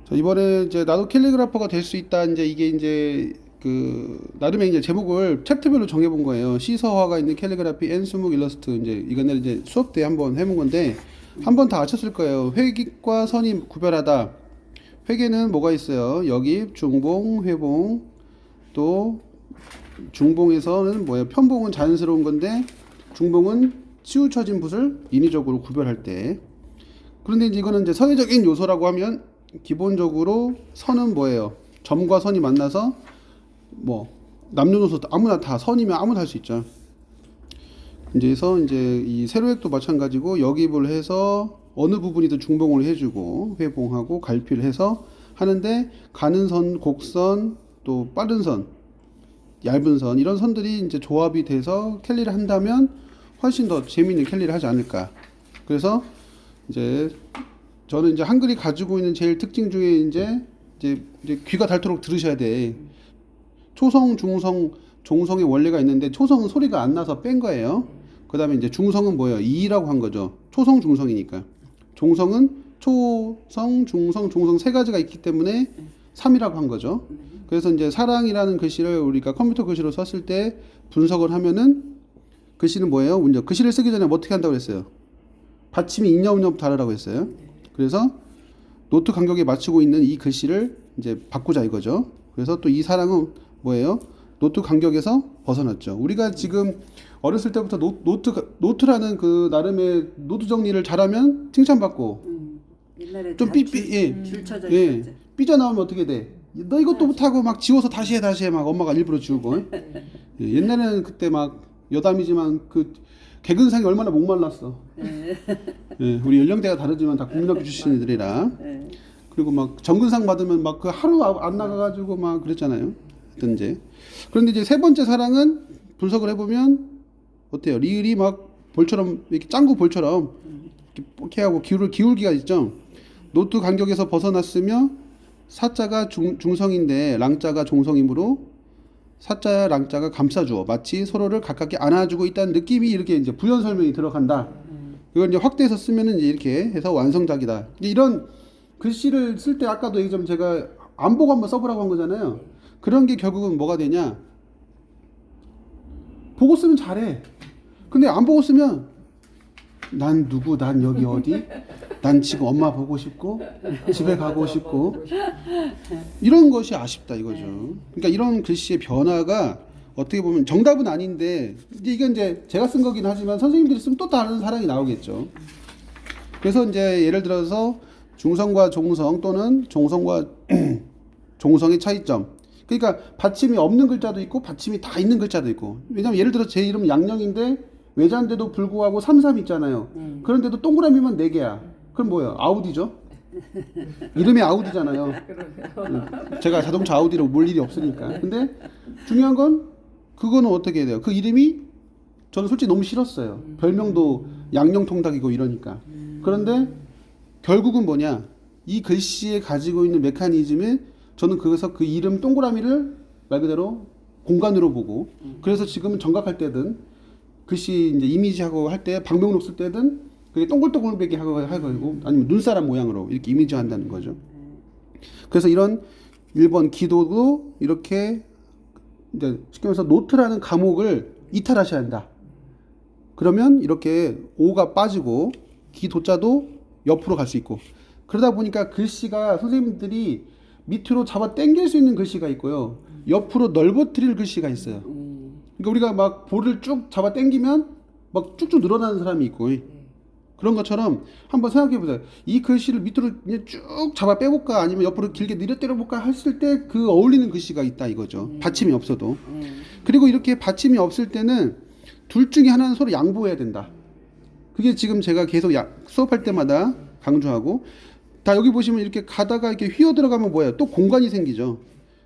자, 이번에 이제 나도 캘리그라퍼가 될 수 있다. 이제 이게 이제 그 나름의 이제 제목을 챕터별로 정해본 거예요. 시서화가 있는 캘리그라피 앤 수묵 일러스트. 이제 이거는 이제 수업 때 한번 해본 건데 한 번 다 아셨을 거예요. 회깃과 선이 구별하다. 회계는 뭐가 있어요? 여기 중봉, 회봉, 또 중봉에서는 뭐예요? 편봉은 자연스러운 건데 중봉은 치우쳐진 붓을 인위적으로 구별할 때. 그런데 이제 이거는 이제 선의적인 요소라고 하면 기본적으로 선은 뭐예요? 점과 선이 만나서 뭐 남녀노소 아무나 다 선이면 아무나 할 수 있죠. 이제서 이제 이 세로획도 마찬가지고 역입을 해서 어느 부분이든 중봉을 해주고 회봉하고 갈피를 해서 하는데 가는 선, 곡선, 또 빠른 선, 얇은 선 이런 선들이 이제 조합이 돼서 캘리를 한다면 훨씬 더 재미있는 캘리를 하지 않을까. 그래서 이제 저는 이제 한글이 가지고 있는 제일 특징 중에 이제 귀가 닳도록 들으셔야 돼. 초성, 중성, 종성의 원리가 있는데 초성은 소리가 안 나서 뺀 거예요. 그다음에 이제 중성은 뭐예요? 이라고 한 거죠. 초성, 중성이니까. 종성은 초성, 중성, 종성 세 가지가 있기 때문에 3이라고 한 거죠. 그래서 이제 사랑이라는 글씨를 우리가 컴퓨터 글씨로 썼을 때 분석을 하면은 글씨는 뭐예요? 먼저 글씨를 쓰기 전에 뭐 어떻게 한다고 했어요? 받침이 있냐 없냐부터 다르라고 했어요. 그래서 노트 간격에 맞추고 있는 이 글씨를 이제 바꾸자 이거죠. 그래서 또 이 사랑은 뭐예요? 노트 간격에서 벗어났죠. 우리가 지금 어렸을 때부터 노트라는 그 나름의 노트 정리를 잘하면 칭찬받고 옛날에 좀 줄 쳐져 예, 있었지. 삐져나오면 어떻게 돼? 너 이것도 못하고 막 지워서 다시 해 막 엄마가 일부러 지우고 예, 옛날에는 그때 막 여담이지만 그 개근상이 얼마나 목말랐어. 예, 우리 연령대가 다르지만 다 국민학교 출신들이라 그리고 막 정근상 받으면 막 그 하루 안 나가가지고 막 그랬잖아요. 하여튼 그런데 이제 세 번째 사랑은 분석을 해보면 어때요? 리을이 막 볼처럼 이렇게 짱구 볼처럼 이렇게 뽀케하고 기울기가 있죠. 노트 간격에서 벗어났으며 사자가 중성인데 랑자가 종성이므로 사자야 랑자가 감싸주어 마치 서로를 가깝게 안아주고 있다는 느낌이 이렇게 이제 부연 설명이 들어간다. 이걸 이제 확대해서 쓰면은 이제 이렇게 해서 완성작이다. 이제 이런 글씨를 쓸 때 아까도 얘기 좀 제가 안 보고 한번 써보라고 한 거잖아요. 그런 게 결국은 뭐가 되냐? 보고 쓰면 잘해. 근데 안 보고 쓰면 난 누구, 난 여기 어디, 난 지금 엄마 보고 싶고 집에 가고 싶고 이런 것이 아쉽다 이거죠. 그러니까 이런 글씨의 변화가 어떻게 보면 정답은 아닌데 이게 이제 제가 쓴 거긴 하지만 선생님들이 쓰면 또 다른 사랑이 나오겠죠. 그래서 이제 예를 들어서 중성과 종성 또는 종성과 종성의 차이점. 그러니까 받침이 없는 글자도 있고 받침이 다 있는 글자도 있고. 왜냐면 예를 들어 제 이름은 양령인데 외자인데도 불구하고 33 있잖아요. 그런데도 동그라미만 4개야. 그럼 뭐예요? 아우디죠? 이름이 아우디잖아요. 제가 자동차 아우디로 몰 일이 없으니까. 근데 중요한 건 그거는 어떻게 해야 돼요? 그 이름이 저는 솔직히 너무 싫었어요. 별명도 양령통닭이고 이러니까. 그런데 결국은 뭐냐? 이 글씨에 가지고 있는 메커니즘에 저는 그래서 그 이름 동그라미를 말 그대로 공간으로 보고 그래서 지금은 정각할 때든 글씨 이제 이미지하고 할 때 방명록 쓸 때든 그게 동글동글하게 하고 아니면 눈사람 모양으로 이렇게 이미지 한다는 거죠. 그래서 이런 1번 기도도 이렇게 이제 쉽게 말해서 노트라는 과목을 이탈하셔야 한다. 그러면 이렇게 오가 빠지고 기도자도 옆으로 갈 수 있고 그러다 보니까 글씨가 선생님들이 밑으로 잡아 당길 수 있는 글씨가 있고요. 옆으로 넓어뜨릴 글씨가 있어요. 그러니까 우리가 막 볼을 쭉 잡아 당기면 막 쭉쭉 늘어나는 사람이 있고 그런 것처럼 한번 생각해 보세요. 이 글씨를 밑으로 그냥 쭉 잡아 빼볼까 아니면 옆으로 길게 늘어뜨려 볼까 했을 때 그 어울리는 글씨가 있다 이거죠. 받침이 없어도. 그리고 이렇게 받침이 없을 때는 둘 중에 하나는 서로 양보해야 된다. 그게 지금 제가 계속 수업할 때마다 강조하고 다 여기 보시면 이렇게 가다가 이렇게 휘어 들어가면 뭐예요? 또 공간이 생기죠.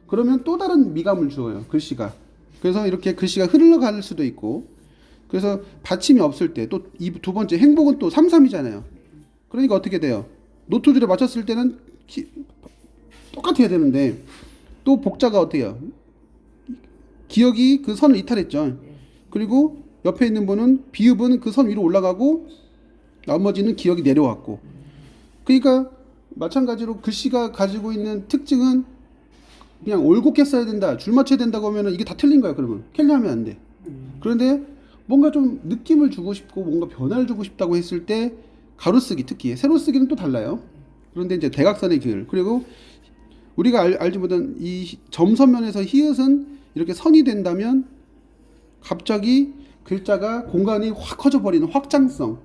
그러면 또 다른 미감을 주어요. 글씨가. 그래서 이렇게 글씨가 흘러갈 수도 있고 그래서 받침이 없을 때 또 이 두 번째 행복은 또 33이잖아요. 그러니까 어떻게 돼요? 노트줄에 맞췄을 때는 똑같아야 되는데 또 복자가 어떻게 해요? 기억이 그 선을 이탈했죠. 그리고 옆에 있는 분은 비읍은 그 선 위로 올라가고 나머지는 기억이 내려왔고 그러니까 마찬가지로 글씨가 가지고 있는 특징은 그냥 올곧게 써야 된다, 줄 맞춰야 된다고 하면은 이게 다 틀린 거야. 그러면 켈리 하면 안 돼. 그런데 뭔가 좀 느낌을 주고 싶고 뭔가 변화를 주고 싶다고 했을 때 가로쓰기, 특히 세로쓰기는 또 달라요. 그런데 이제 대각선의 길, 그리고 우리가 알지 못한 이 점선면에서 히읗은 이렇게 선이 된다면 갑자기 글자가 공간이 확 커져 버리는 확장성,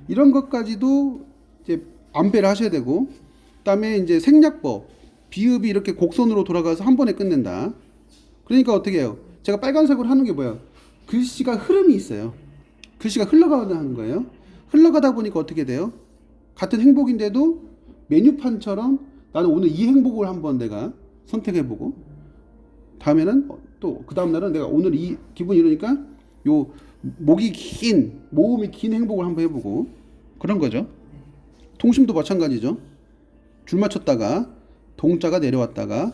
이런 것까지도 이제 안배를 하셔야 되고, 그다음에 이제 생략법, 비읍이 이렇게 곡선으로 돌아가서 한 번에 끝낸다. 그러니까 어떻게 해요? 제가 빨간색으로 하는 게 뭐야? 글씨가 흐름이 있어요. 글씨가 흘러가는 거예요. 흘러가다 보니까 어떻게 돼요? 같은 행복인데도 메뉴판처럼 나는 오늘 이 행복을 한번 내가 선택해보고, 다음에는 또 그 다음 날은 내가 오늘 이 기분이 이러니까 요 목이 긴, 모음이 긴 행복을 한번 해보고, 그런 거죠. 통심도 마찬가지죠. 줄 맞췄다가 동자가 내려왔다가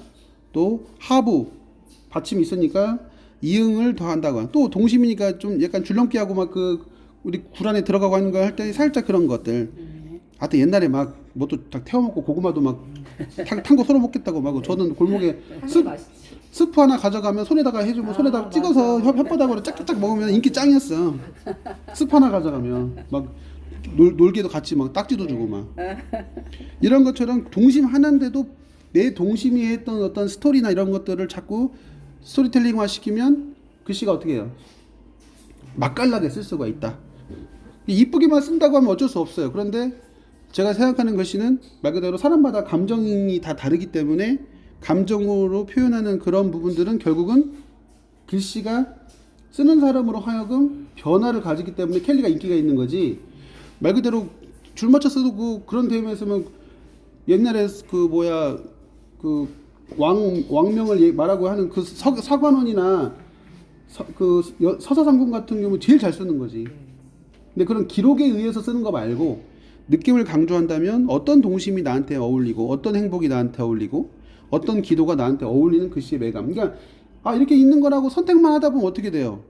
또 하부 받침이 있으니까 이응을 더한다거나, 또 동심이니까 좀 약간 줄넘기 하고 막 그 우리 굴 안에 들어가고 하는 거 할 때 살짝 그런 것들. 하여튼 옛날에 막 뭣도 딱 태워 먹고 고구마도 막 탄 거 서로 먹겠다고 막, 저는 골목에 스프 하나 가져가면 손에다가 해주고 손에다가 찍어서 혓바닥으로 짝짝짝 먹으면 인기 짱이었어. 스프 하나 가져가면 막 놀개도 같이 막 딱지도 주고 막 이런 것처럼 동심 하나인데도 내 동심이 했던 어떤 스토리나 이런 것들을 자꾸 스토리텔링화 시키면 글씨가 어떻게 해요? 맛깔나게 쓸 수가 있다. 이쁘게만 쓴다고 하면 어쩔 수 없어요. 그런데 제가 생각하는 글씨는 말 그대로 사람마다 감정이 다 다르기 때문에 감정으로 표현하는 그런 부분들은 결국은 글씨가 쓰는 사람으로 하여금 변화를 가지기 때문에 켈리가 인기가 있는 거지. 말 그대로 줄 맞춰 써도 그런 대회에 서면 옛날에 그 뭐야 그 왕명을 말하고 하는 그 서관원이나 서사상궁 같은 경우 제일 잘 쓰는 거지. 근데 그런 기록에 의해서 쓰는 거 말고 느낌을 강조한다면 어떤 동심이 나한테 어울리고 어떤 행복이 나한테 어울리고 어떤 기도가 나한테 어울리는 글씨의 매감. 그러니까 이렇게 있는 거라고 선택만 하다 보면 어떻게 돼요?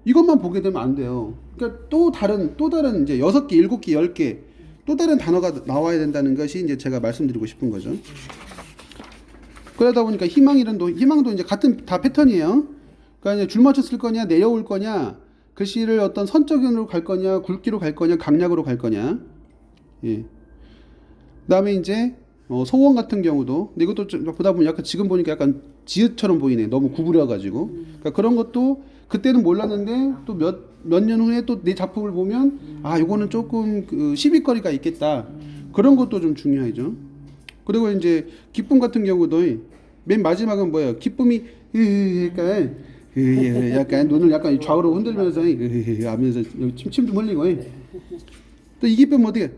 이것만 보게 되면 안 돼요. 그러니까 또 다른 이제 6개, 7개, 10개 또 다른 단어가 나와야 된다는 것이 이제 제가 말씀드리고 싶은 거죠. 그러다 보니까 희망도 이제 같은 다 패턴이에요. 그러니까 이제 줄 맞춰 쓸 거냐, 내려올 거냐, 글씨를 어떤 선적으로 갈 거냐, 굵기로 갈 거냐, 강약으로 갈 거냐. 예. 그다음에 이제 소원 같은 경우도, 근데 이것도 좀 보다 보면 약간 지금 보니까 약간 지읒처럼 보이네. 너무 구부려가지고. 그러니까 그런 것도 그때는 몰랐는데 또 몇 년 후에 또 내 작품을 보면 이거는 조금 그 시비거리가 있겠다. 그런 것도 좀 중요하죠. 그리고 이제 기쁨 같은 경우도 맨 마지막은 뭐예요? 기쁨이 약간 눈을 약간 좌우로 흔들면서 하면서 침 좀 흘리고. 또 이 기쁨은 어떻게?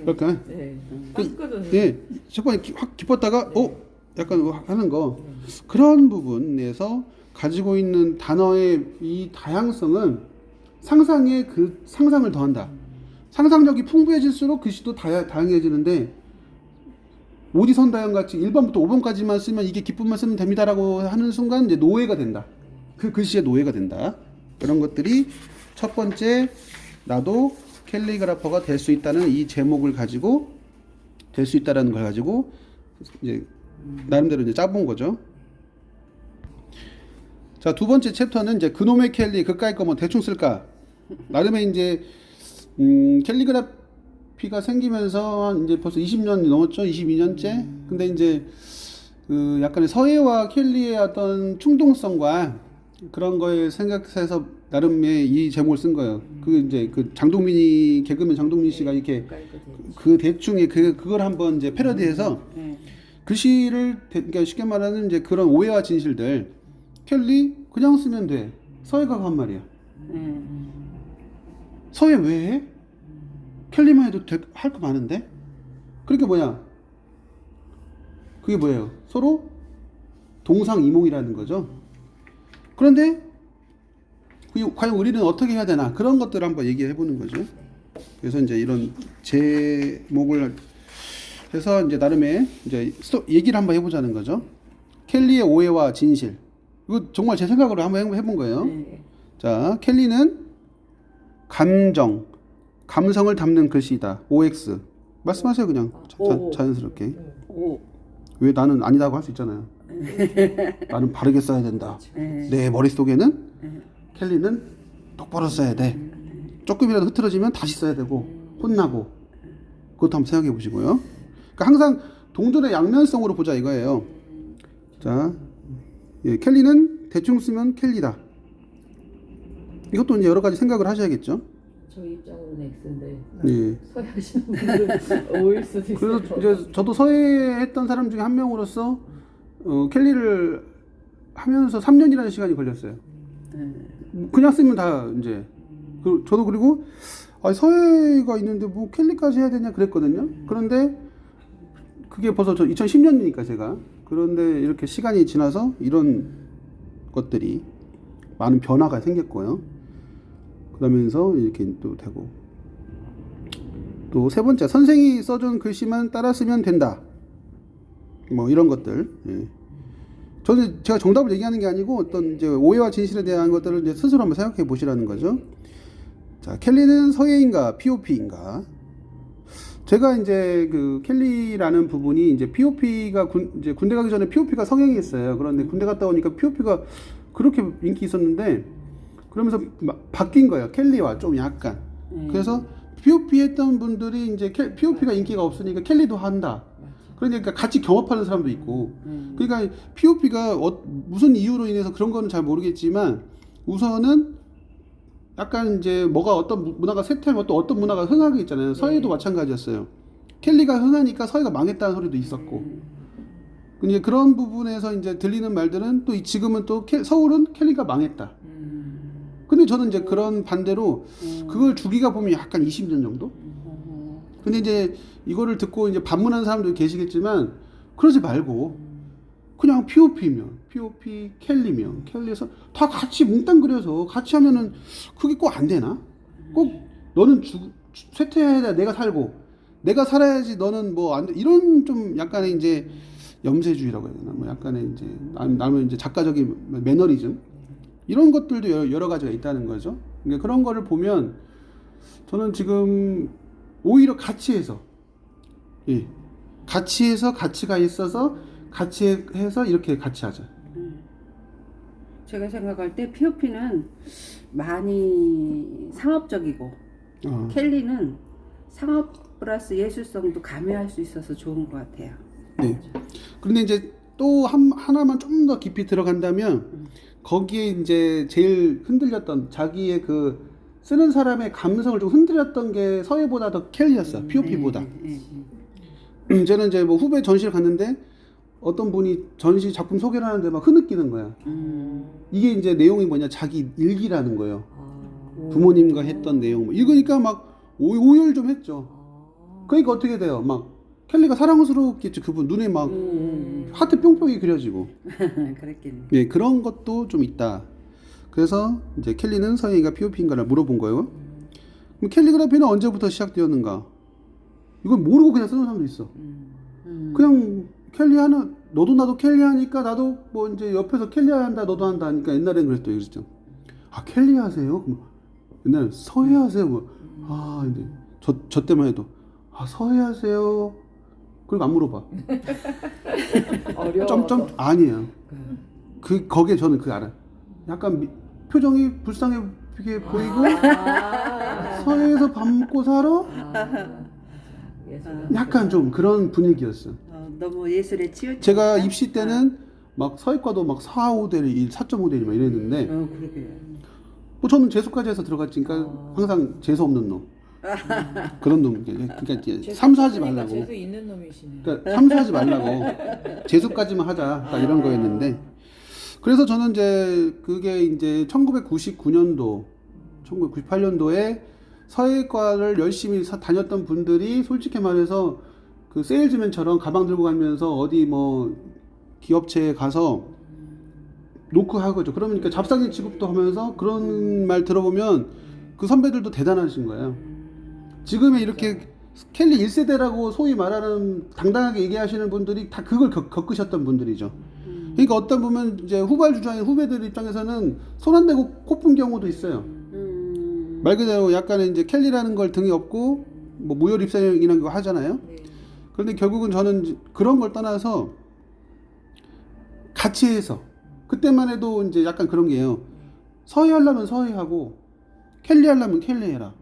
약간. 예, 첫번에 확 기뻤다가 약간 하는 거. 그런 부분에서 가지고 있는 단어의 이 다양성은 상상에 그 상상을 더한다. 상상력이 풍부해질수록 글씨도 다양해지는데, 오디선다형 같이 1번부터 5번까지만 쓰면 이게 기쁨만 쓰면 됩니다라고 하는 순간 이제 노예가 된다. 그 글씨의 노예가 된다. 그런 것들이 첫 번째, 나도 캘리그라퍼가 될 수 있다는 이 제목을 가지고 될 수 있다라는 걸 가지고 이제 나름대로 이제 짜본 거죠. 자, 두 번째 챕터는 이제 그놈의 캘리 그까이 거 뭐 대충 쓸까? 나름의 이제 캘리그라피가 생기면서 이제 벌써 20년 넘었죠. 22년째. 근데 이제 그 약간의 서예와 캘리의 어떤 충동성과 그런 거에 생각해서 나름의 이 제목을 쓴 거예요. 그 이제 그 개그맨 장동민 씨가 이렇게 그 대충의 그걸 한번 이제 패러디해서 글씨를 그러니까 쉽게 말하는 이제 그런 오해와 진실들, 켈리 그냥 쓰면 돼. 서예가가 한 말이야. 서예 왜 해? 켈리만 해도 할 거 많은데? 그러니까 뭐야? 그게 뭐예요? 서로 동상이몽이라는 거죠. 그런데 과연 우리는 어떻게 해야 되나? 그런 것들을 한번 얘기해 보는 거죠. 그래서 이제 이런 제목을 해서 이제 나름의 이제 얘기를 한번 해보자는 거죠. 켈리의 오해와 진실. 이거 정말 제 생각으로 한번 해본 거예요. 자, 켈리는 감성을 담는 글씨다. OX. 말씀하세요 그냥 오. 자연스럽게. 오. 왜 나는 아니다고 할 수 있잖아요. 나는 바르게 써야 된다. 네. 내 머릿속에는 켈리는 똑바로 써야 돼. 조금이라도 흐트러지면 다시 써야 되고 혼나고. 그것도 한번 생각해 보시고요. 그러니까 항상 동전의 양면성으로 보자 이거예요. 자, 예, 켈리는 대충 쓰면 켈리다. 이것도 이제 여러 가지 생각을 하셔야겠죠. 저 입장으로는 X인데 예. 서해하시는 분들은 O일 수도 있어요. 그래서 이제 저도 서해했던 사람 중에 한 명으로서 켈리를 하면서 3년이라는 시간이 걸렸어요. 그냥 쓰면 다 이제 저도 그리고 서해가 있는데 뭐 켈리까지 해야 되냐 그랬거든요. 그런데 그게 벌써 저 2010년이니까 제가 그런데 이렇게 시간이 지나서 이런 것들이 많은 변화가 생겼고요. 그러면서 이렇게 또 되고 또 세 번째 선생이 써준 글씨만 따라 쓰면 된다. 뭐 이런 것들. 예. 저는 제가 정답을 얘기하는 게 아니고 어떤 이제 오해와 진실에 대한 것들을 이제 스스로 한번 생각해 보시라는 거죠. 자, 켈리는 서예인가 POP인가? 제가 이제 그 켈리라는 부분이 이제 POP가 이제 군대 가기 전에 POP가 성행했어요. 그런데 군대 갔다 오니까 POP가 그렇게 인기 있었는데 그러면서 바뀐 거예요. 켈리와 좀 약간. 그래서 POP 했던 분들이 이제 POP가 인기가 없으니까 켈리도 한다. 그러니까 같이 경합하는 사람도 있고. 그러니까 POP가 무슨 이유로 인해서 그런 거는 잘 모르겠지만 우선은 약간 이제 뭐가 어떤 문화가 쇠퇴하면 또 어떤 문화가 흥하게 있잖아요. 서해도 마찬가지였어요. 켈리가 흥하니까 서해가 망했다는 소리도 있었고. 이제 그런 부분에서 이제 들리는 말들은 또 지금은 또 서울은 켈리가 망했다. 근데 저는 이제 그런 반대로 그걸 주기가 보면 약간 20년 정도? 근데 이제 이거를 듣고 이제 반문하는 사람도 계시겠지만 그러지 말고 그냥 POP면 POP, 켈리면 켈리에서 다 같이 뭉땅그려서 같이 하면은 그게 꼭 안 되나? 꼭 너는 쇠퇴해야 돼, 내가 살고 내가 살아야지 너는 뭐 안 돼. 이런 좀 약간의 이제 염세주의라고 해야 되나? 뭐 약간의 이제 나는 이제 작가적인 매너리즘 이런 것들도 여러 가지가 있다는 거죠. 그러니까 그런 거를 보면 저는 지금 오히려 같이 해서 예. 같이 해서 가치가 있어서 같이 해서 이렇게 같이 하자. 제가 생각할 때 POP는 많이 상업적이고 켈리는 상업 플러스 예술성도 가미할 수 있어서 좋은 것 같아요. 네. 그런데 이제 또 하나만 좀 더 깊이 들어간다면 거기에 이제 제일 흔들렸던 자기의 그 쓰는 사람의 감성을 좀 흔들렸던 게 서예보다 더 켈리였어. POP보다. 저는 이제 뭐 후배 전시를 갔는데 어떤 분이 전시 작품 소개를 하는데 막 흐느끼는 거야. 이게 이제 내용이 뭐냐 자기 일기라는 거예요. 부모님과 했던 내용. 읽으니까 막 오열 좀 했죠. 그러니까 어떻게 돼요? 막 켈리가 사랑스럽겠지. 그분 눈에 막 하트 뿅뿅이 그려지고. 그랬겠네. 예, 그런 것도 좀 있다. 그래서 이제 켈리는 서예인가 POP인가를 물어본 거예요. 그럼 캘리그라피는 언제부터 시작되었는가? 이건 모르고 그냥 쓰는 사람도 있어. 그냥 켈리 하는 너도 나도 켈리 하니까 나도 뭐 이제 옆에서 켈리 한다 너도 한다 하니까 옛날엔 그랬죠. 아 켈리 하세요? 옛날에 서예 하세요? 뭐. 아 이제 저 때만 해도 아 서예 하세요? 그리고 안 물어봐. 어려워. 점점 아니에요. 거기에 저는 그거 알아요. 약간 표정이 불쌍해 보이고 서해에서 밥 먹고 살아? 약간 좀 그런 분위기였어. 너무 예술에 치우쳐. 제가 입시 때는 막 서예과도 막 4.5대1, 4.5대1 막 이랬는데 그러게. 뭐 저는 재수까지 해서 들어갔으니까 항상 재수 없는 놈. 그런 놈. 그러니까 이제 삼수하지 말라고. 재수 있는 놈이시네. 그러니까 삼수하지 말라고. 재수까지만 하자. 딱 이런 거였는데. 그래서 저는 이제 그게 이제 1999년도, 1998년도에 서예과를 열심히 다녔던 분들이 솔직히 말해서 그 세일즈맨처럼 가방 들고 가면서 어디 뭐 기업체에 가서 노크하고 그죠. 그러니까 잡상인 취급도 하면서 그런 말 들어보면 그 선배들도 대단하신 거예요. 지금의 이렇게 켈리 1세대라고 소위 말하는 당당하게 얘기하시는 분들이 다 그걸 겪으셨던 분들이죠. 그러니까 어떤 보면 이제 후발주자인 후배들 입장에서는 손 안 대고 코 푼 경우도 있어요. 말 그대로 약간의 이제 켈리라는 걸 등에 업고 뭐 무혈 입생이라는 거 하잖아요. 네. 그런데 결국은 저는 그런 걸 떠나서 같이 해서 그때만 해도 이제 약간 그런 게요. 서희 하려면 서희 하고 켈리 하려면 켈리 해라.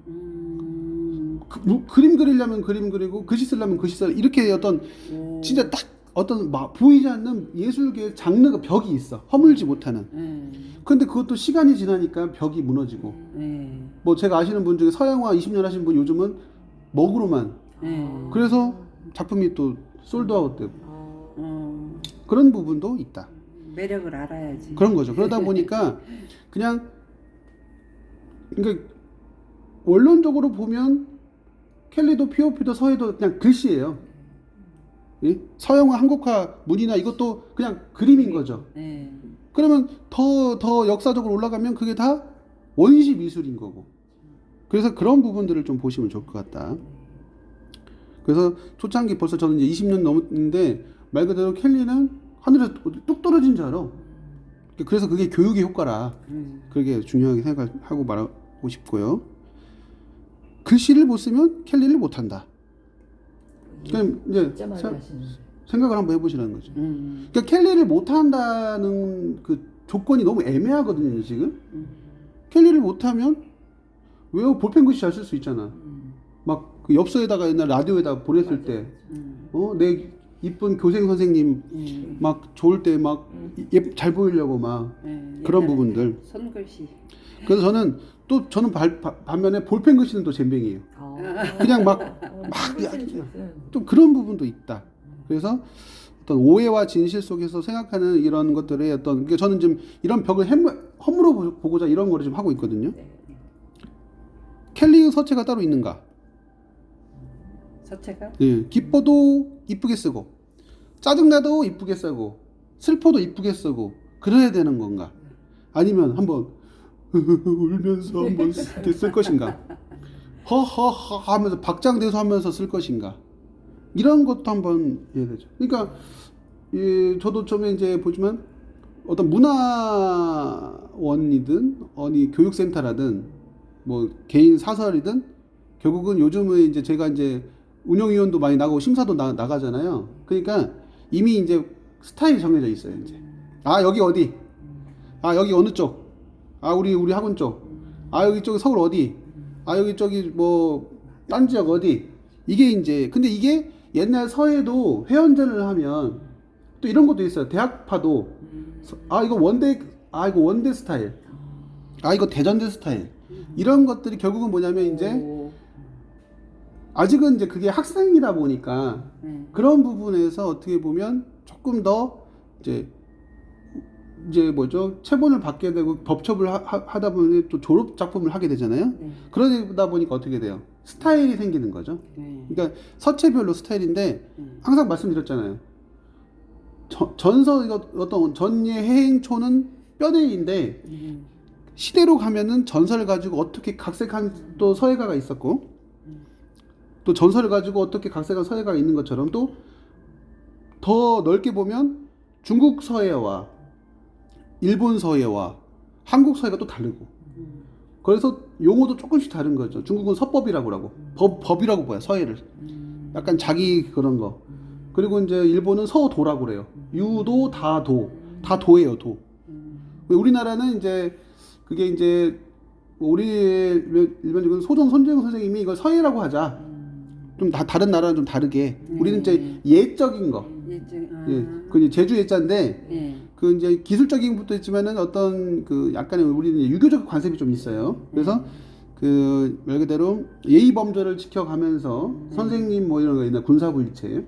그림 그리려면 그림 그리고 글씨 쓰려면 글씨 써라. 이렇게 어떤 오. 진짜 딱 어떤 막 보이지 않는 예술계의 장르가 벽이 있어. 허물지 못하는. 그런데 그것도 시간이 지나니까 벽이 무너지고. 뭐 제가 아시는 분 중에 서양화 20년 하신 분 요즘은 먹으로만. 그래서 작품이 또 솔드아웃 되고. 그런 부분도 있다. 매력을 알아야지. 그런 거죠. 그러다 보니까 그냥 그러니까 원론적으로 보면 켈리도 POP도 서해도 그냥 글씨예요. 예? 서양화, 한국화, 문이나 이것도 그냥 그림인 거죠. 그러면 더 역사적으로 올라가면 그게 다 원시 미술인 거고. 그래서 그런 부분들을 좀 보시면 좋을 것 같다. 그래서 초창기 벌써 저는 이제 20년 넘었는데 말 그대로 켈리는 하늘에서 뚝 떨어진 줄 알아. 그래서 그게 교육의 효과라. 그게 중요하게 생각하고 말하고 싶고요. 글씨를 못 쓰면 켈리를 못 한다. 그럼 이제 진짜 많이 하시는데. 생각을 한번 해보시라는 거죠. 그러니까 켈리를 못 한다는 그 조건이 너무 애매하거든요, 지금. 켈리를 못 하면 왜 볼펜 글씨 잘 쓸 수 있잖아. 막 그 엽서에다가 옛날 라디오에다 보냈을 때, 내 이쁜 교생 선생님 막 좋을 때 막 잘 보이려고 막 그런 부분들. 손글씨. 그래서 저는 반면에 볼펜 글씨는 또 젬병이에요. 그냥 좀 그런 부분도 있다. 그래서 어떤 오해와 진실 속에서 생각하는 이런 것들의 어떤 그러니까 저는 좀 이런 벽을 허물어 보고자 이런 거를 좀 하고 있거든요. 켈리 서체가 따로 있는가? 서체가? 예, 기뻐도 이쁘게 쓰고 짜증나도 이쁘게 쓰고 슬퍼도 이쁘게 쓰고 그래야 되는 건가? 아니면 한번 울면서 한번 쓸 것인가? 허허허 하면서 박장대소 하면서 쓸 것인가? 이런 것도 한번 해야 되죠. 그러니까 저도 처음에 이제 보지만 어떤 문화원이든 어디 교육센터라든 뭐 개인 사설이든 결국은 요즘은 이제 제가 이제 운영위원도 많이 나가고 심사도 나가잖아요. 그러니까 이미 이제 스타일이 정해져 있어요. 이제 여기 어디? 여기 어느 쪽? 우리 학원 쪽. 여기 저기 서울 어디? 여기 저기 뭐 딴 지역 어디? 이게 이제 근데 이게 옛날 서예도 회원전을 하면 또 이런 것도 있어요. 대학파도 이거 원대 스타일. 이거 대전대 스타일. 이런 것들이 결국은 뭐냐면 이제 아직은 이제 그게 학생이다 보니까 그런 부분에서 어떻게 보면 조금 더 이제 뭐죠 체본을 받게 되고 법첩을 하다 보니 또 졸업 작품을 하게 되잖아요. 그러다 보니까 어떻게 돼요? 스타일이 생기는 거죠. 그러니까 서체별로 스타일인데 항상 말씀드렸잖아요. 어떤 전예 해행초는 뼈대인데 시대로 가면은 전설을 가지고 어떻게 각색한 또 서예가가 있었고 또 전설을 가지고 어떻게 각색한 서예가가 있는 것처럼 또 더 넓게 보면 중국 서예와 일본 서예와 한국 서예가 또 다르고 그래서 용어도 조금씩 다른 거죠. 중국은 서법이라고 하고 법이라고 봐요. 서예를 약간 자기 그런 거. 그리고 이제 일본은 서도라고 그래요. 유도 다 도예요. 도. 우리나라는 이제 그게 이제 우리 일반적으로 손재영 선생님이 이걸 서예라고 하자. 좀 다른 나라는 좀 다르게. 우리는 이제 예적인 거. 그 제주 예자인데 그 이제 기술적인 것도 있지만은 어떤 그 약간의 우리는 유교적 관습이 좀 있어요. 그래서 그 말 그대로 예의 범절을 지켜가면서 선생님 뭐 이런 거 있나 군사부일체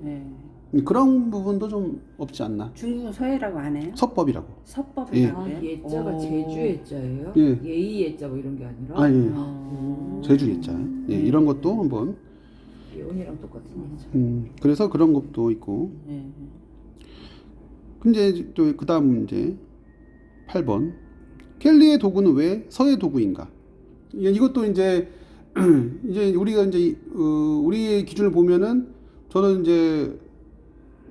그런 부분도 좀 없지 않나. 중국은 서예라고 안 해요? 서법이라고. 서법이라고 해요? 예자가 제주 예자예요? 예. 예의 예자 뭐 이런 게 아니라? 예. 제주 예자. 이런 것도 한번. 예원이랑 똑같은 예자. 그래서 그런 것도 있고. 근데 또 그다음 이제 8번. 켈리의 도구는 왜 서예 도구인가? 이것도 이제 우리가 이제 우리의 기준을 보면은 저는 이제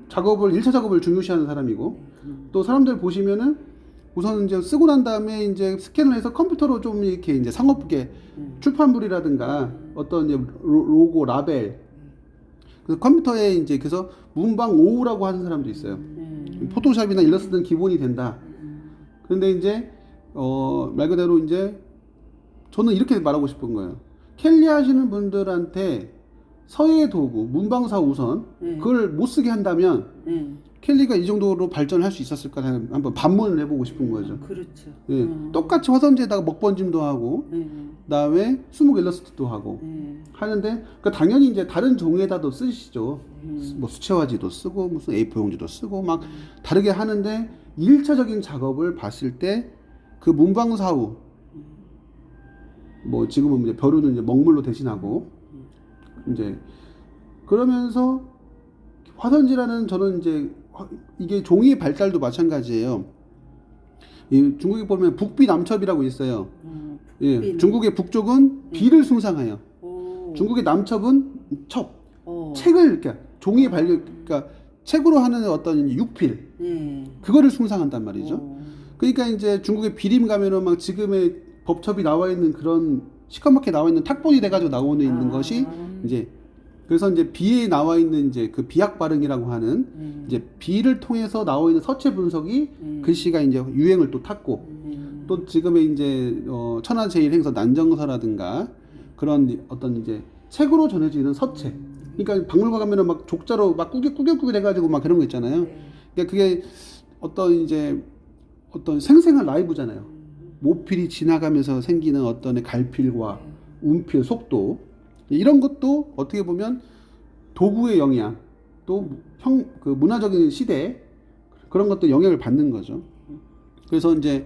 1차 작업을 중요시하는 사람이고 또 사람들 보시면은 우선 이제 쓰고 난 다음에 이제 스캔을 해서 컴퓨터로 좀 이렇게 이제 상업계 출판물이라든가 어떤 이제 로고, 라벨. 그래서 컴퓨터에 이제 그래서 문방 5라고 하는 사람도 있어요. 포토샵이나 일러스트는 기본이 된다. 그런데 이제 말 그대로 이제 저는 이렇게 말하고 싶은 거예요. 캘리 하시는 분들한테 서예 도구, 문방사 우선 그걸 못 쓰게 한다면 캘리가 이 정도로 발전할 수 있었을까 한번 반문을 해보고 싶은 거죠. 그렇죠. 예, 똑같이 화선지에다가 먹번짐도 하고, 그다음에 수목 일러스트도 하고 하는데, 그러니까 당연히 이제 다른 종이에다도 쓰시죠. 뭐 수채화지도 쓰고 무슨 A4 용지도 쓰고 막 다르게 하는데 1차적인 작업을 봤을 때 그 문방사우 뭐 지금은 이제 벼루는 이제 먹물로 대신하고 이제 그러면서 화선지라는 저는 이제 이게 종이의 발달도 마찬가지예요. 이 중국에 보면 북비 남첩이라고 있어요. 예, 중국의 북쪽은 비를 숭상해요. 중국의 남첩은 첩, 책을 그러니까 종이의 발달, 그러니까 책으로 하는 어떤 육필, 그거를 숭상한단 말이죠. 그러니까 이제 중국의 비림 가면은 막 지금의 법첩이 나와 있는 그런 시커멓게 나와 있는 탁본이 돼가지고 나오는 있는 것이 이제 그래서 이제 비에 나와 있는 이제 그 비약 발응이라고 하는 이제 비를 통해서 나와 있는 서체 분석이 글씨가 이제 유행을 또 탔고 또 지금의 이제 천하제일 행서 난정서라든가 그런 어떤 이제 책으로 전해지는 서체. 그러니까 박물관 가면은 막 족자로 막 꾸깃꾸깃 해가지고 막 그런 거 있잖아요. 그러니까 그게 어떤 이제 어떤 생생한 라이브잖아요. 모필이 지나가면서 생기는 어떤 갈필과 운필 속도 이런 것도 어떻게 보면 도구의 영향 또 그 문화적인 시대 그런 것도 영향을 받는 거죠. 그래서 이제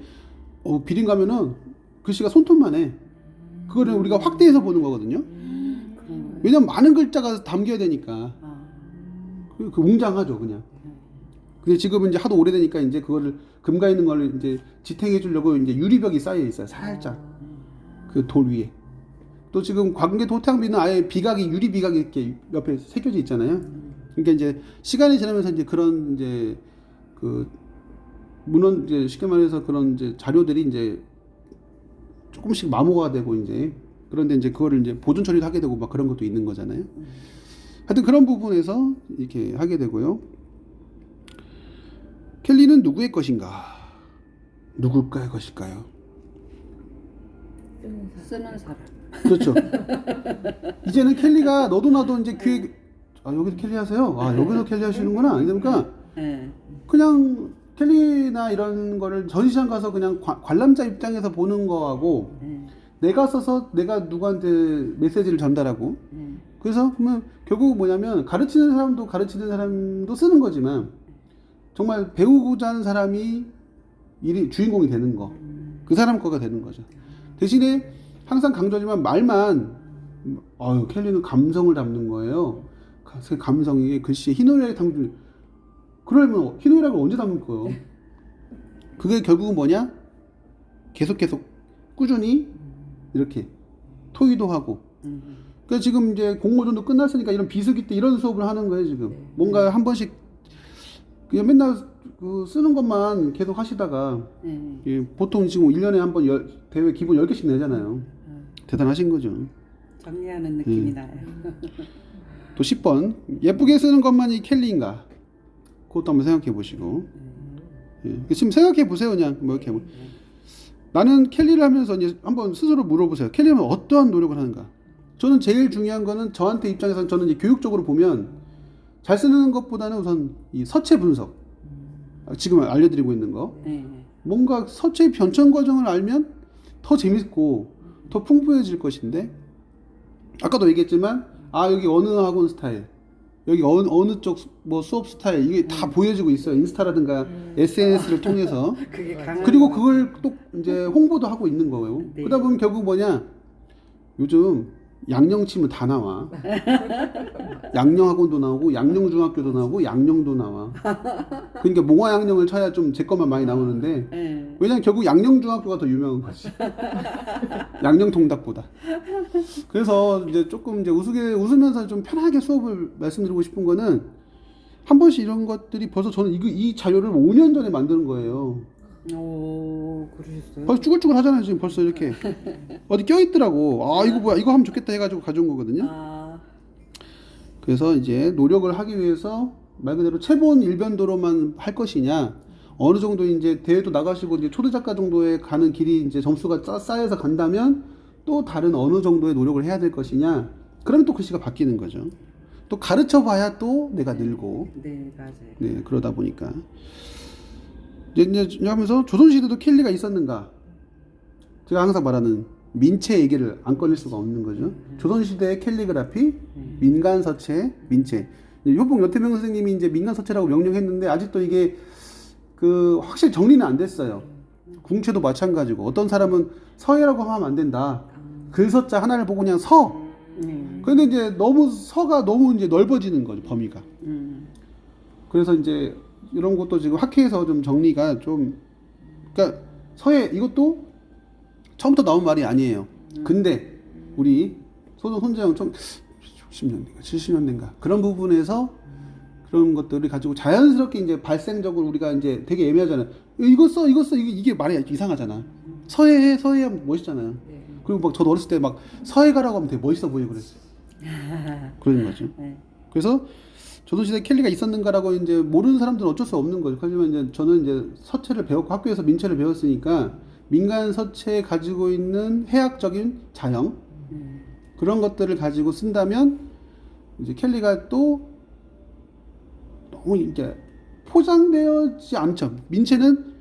비림 가면은 글씨가 손톱만 해. 그거를 우리가 확대해서 보는 거거든요. 왜냐면 많은 글자가 담겨야 되니까. 그 웅장하죠, 그냥. 근데 지금은 이제 하도 오래되니까 이제 그거를 금가 있는 걸 이제 지탱해 주려고 이제 유리벽이 쌓여 있어요. 살짝. 그 돌 위에. 또 지금 광개 도태항비는 아예 비각이 유리 비각이 이렇게 옆에 새겨져 있잖아요. 그러니까 이제 시간이 지나면서 이제 그런 이제 그 문헌 이제 쉽게 말해서 그런 이제 자료들이 이제 조금씩 마모가 되고 이제 그런데 이제 그거를 이제 보존 처리를 하게 되고 막 그런 것도 있는 거잖아요. 하여튼 그런 부분에서 이렇게 하게 되고요. 켈리는 누구의 것인가? 누굴까의 것일까요? 쓰는 사람. 그렇죠. 이제는 켈리가 너도 나도 이제 귀에 여기도 켈리 하세요? 여기도 켈리 하시는구나. 그러니까 그냥 켈리나 이런 거를 전시장 가서 그냥 관람자 입장에서 보는 거하고 내가 써서 내가 누구한테 메시지를 전달하고 그래서 그러면 결국 뭐냐면 가르치는 사람도 쓰는 거지만 정말 배우고자 하는 사람이 주인공이 되는 거. 그 사람 거가 되는 거죠. 대신에 항상 강조하지만 말만 켈리는 감성을 담는 거예요. 그 감성이 글씨에 희노애락이 담는 그러면 희노애락을 언제 담을 거예요? 그게 결국은 뭐냐? 계속 꾸준히 이렇게 토의도 하고 그러니까 지금 이제 공모전도 끝났으니까 이런 비수기 때 이런 수업을 하는 거예요 지금. 뭔가 한 번씩 그냥 맨날 그 쓰는 것만 계속 하시다가 보통 지금 1년에 한 번 대회 기본 10개씩 내잖아요. 대단하신 거죠. 정리하는 느낌이 나요. 또 10번 예쁘게 쓰는 것만이 켈리인가? 그것도 한번 생각해 보시고 지금 생각해 보세요. 그냥 뭐 이렇게 나는 켈리를 하면서 이제 한번 스스로 물어보세요. 켈리는 어떠한 노력을 하는가? 저는 제일 중요한 거는 저한테 입장에서는 저는 이제 교육적으로 보면 잘 쓰는 것보다는 우선 이 서체 분석 지금 알려드리고 있는 거 뭔가 서체의 변천 과정을 알면 더 재밌고 더 풍부해질 것인데 아까도 얘기했지만 여기 어느 학원 스타일 여기 어느 쪽 뭐 수업 스타일 이게 다 보여지고 있어요. 인스타라든가 SNS를 통해서 그리고 그걸 또 이제 홍보도 하고 있는 거예요. 그러다 보면 결국 뭐냐 요즘 양령 치면 다 나와. 양령학원도 나오고 양령중학교도 나오고 양령도 나와. 그러니까 몽화양령을 쳐야 좀 제 것만 많이 나오는데 왜냐면 결국 양령중학교가 더 유명한 거지. 양령통닭보다. 그래서 이제 조금 이제 웃으면서 좀 편하게 수업을 말씀드리고 싶은 거는 한 번씩 이런 것들이 벌써 저는 이 자료를 5년 전에 만드는 거예요. 오, 그러셨어요? 벌써 쭈글쭈글 하잖아요 지금 벌써 이렇게 어디 껴있더라고. 아 이거 뭐야 이거 하면 좋겠다 해가지고 가져온 거거든요. 아, 그래서 이제 노력을 하기 위해서 말 그대로 체본 일변도로만 할 것이냐, 어느 정도 이제 대회도 나가시고 이제 초대 작가 정도에 가는 길이 이제 점수가 쌓여서 간다면 또 다른 어느 정도의 노력을 해야 될 것이냐, 그러면 또 글씨가 바뀌는 거죠. 또 가르쳐 봐야 또 내가 늘고. 네, 맞아요. 네, 그러다 보니까 이제 하면서 조선시대도 켈리가 있었는가? 제가 항상 말하는 민체 얘기를 안 꺼낼 수가 없는 거죠. 조선시대의 캘리그라피, 민간서체, 민체. 효봉 여태명 선생님이 이제 민간서체라고 명령했는데 아직도 이게 그 확실히 정리는 안 됐어요. 궁체도 마찬가지고 어떤 사람은 서예라고 하면 안 된다. 글서자 하나를 보고 그냥 서. 그런데 이제 너무 서가 너무 이제 넓어지는 거죠, 범위가. 그래서 이제 이런 것도 지금 학회에서 좀 정리가 좀, 그러니까 서예 이것도 처음부터 나온 말이 아니에요. 근데 우리 손재영 60년대인가 70년대인가 그런 부분에서 그런 것들을 가지고 자연스럽게 이제 발생적으로 우리가 이제 되게 애매하잖아요. 이거 써 이게 말이 이상하잖아. 서예해 하면 멋있잖아요. 네. 그리고 막 저도 어렸을 때 막 서예가라고 하면 되게 멋있어 보이고 그랬어요. 그런 거죠. 네. 그래서 조선시대 켈리가 있었는가라고 이제 모르는 사람들은 어쩔 수 없는 거죠. 하지만 이제 저는 이제 서체를 배웠고 학교에서 민체를 배웠으니까 민간 서체에 가지고 있는 해학적인 자형 그런 것들을 가지고 쓴다면 이제 켈리가 또 너무 이제 포장되어지 않죠. 민체는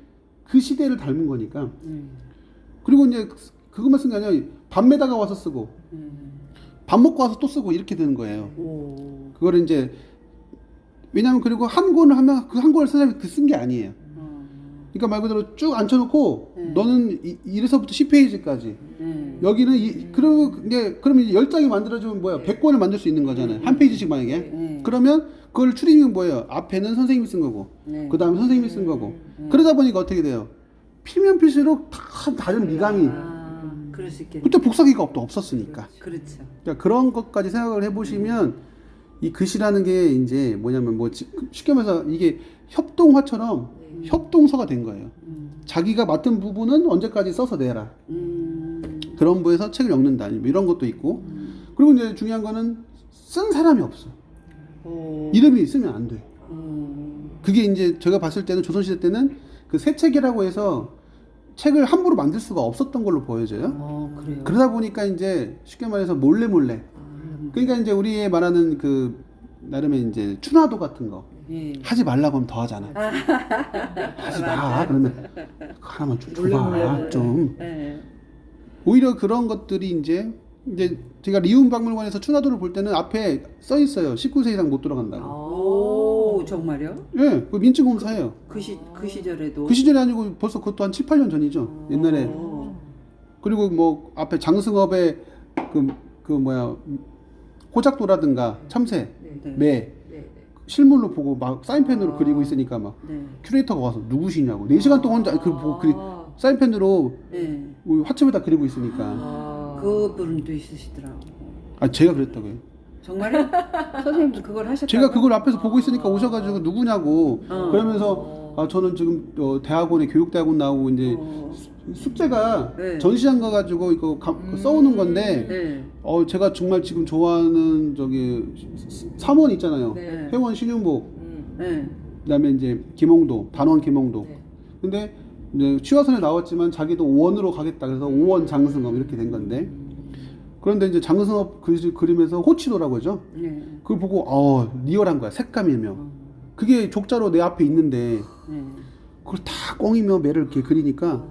그 시대를 닮은 거니까. 그리고 이제 그것만 쓴 게 아니라 밤에다가 와서 쓰고 밥 먹고 와서 또 쓰고 이렇게 되는 거예요. 오. 그거를 이제 왜냐하면 그리고 한 권을 하면 그 한 권을 쓴 사람이 쓴 게 아니에요. 그러니까 말 그대로 쭉 앉혀놓고 너는 1에서부터 10페이지까지 여기는 그러면 이제 10장이 만들어지면 뭐야 100권을 만들 수 있는 거잖아요. 한 페이지씩 만약에. 그러면 그걸 추리면 뭐예요? 앞에는 선생님이 쓴 거고 그 다음에 선생님이 쓴 거고 그러다 보니까 어떻게 돼요? 피면 필수록 다 다른 미감이 그럴 수 있겠네. 그때 복사기가 없었으니까. 그렇죠. 그러니까 그런 것까지 생각을 해보시면 이 글씨라는 게 이제 뭐냐면 뭐 쉽게 말해서 이게 협동화처럼 협동서가 된 거예요. 자기가 맡은 부분은 언제까지 써서 내라. 그런 부에서 책을 읽는다. 이런 것도 있고. 그리고 이제 중요한 거는 쓴 사람이 없어. 오. 이름이 있으면 안 돼. 그게 이제 제가 봤을 때는 조선시대 때는 그 새책이라고 해서 책을 함부로 만들 수가 없었던 걸로 보여져요. 그래요. 그러다 보니까 이제 쉽게 말해서 몰래. 그러니까 이제 우리 말하는 그 나름의 이제 춘화도 같은 거 예. 하지 말라고 하면 더 하잖아. 하지 마. 그러면 하나만 좀 줘봐. 좀. 네. 오히려 그런 것들이 이제 제가 리움박물관에서 춘화도를 볼 때는 앞에 써 있어요. 19세 이상 못 들어간다고. 오, 정말요? 예, 그 민증검사예요. 그 시절에도. 그 시절이 아니고 벌써 그것도 한 7, 8년 전이죠. 옛날에. 그리고 뭐 앞에 장승업의 그 뭐야 호작도라든가 참새, 네. 매 네. 실물로 보고 막 사인펜으로 그리고 있으니까 막 네. 큐레이터가 와서 누구시냐고 4시간 동안 혼자 그 보고 사인펜으로 네. 화첩에다 그리고 있으니까. 그분도 있으시더라고. 아 제가 그랬다고요. 정말요? 선생님도 그걸 하셨다고? 제가 그걸 앞에서 보고 있으니까 오셔가지고 누구냐고 그러면서 아 저는 지금 대학원에 교육대학원 나오고 이제 숙제가 네. 전시장 가가지고 이거 써오는 건데 네. 제가 정말 지금 좋아하는 저기 삼원 있잖아요. 네. 회원 신윤복 네. 그다음에 이제 김홍도 단원 김홍도. 네. 근데 이제 취화선에 나왔지만 자기도 5원으로 가겠다 그래서 5원 장승업 이렇게 된 건데 그런데 이제 장승업 그림에서 호치도라고 하죠. 네. 그걸 보고 리얼한 거야. 색감이며 그게 족자로 내 앞에 있는데 네. 그걸 다 꽁이며 매를 이렇게 그리니까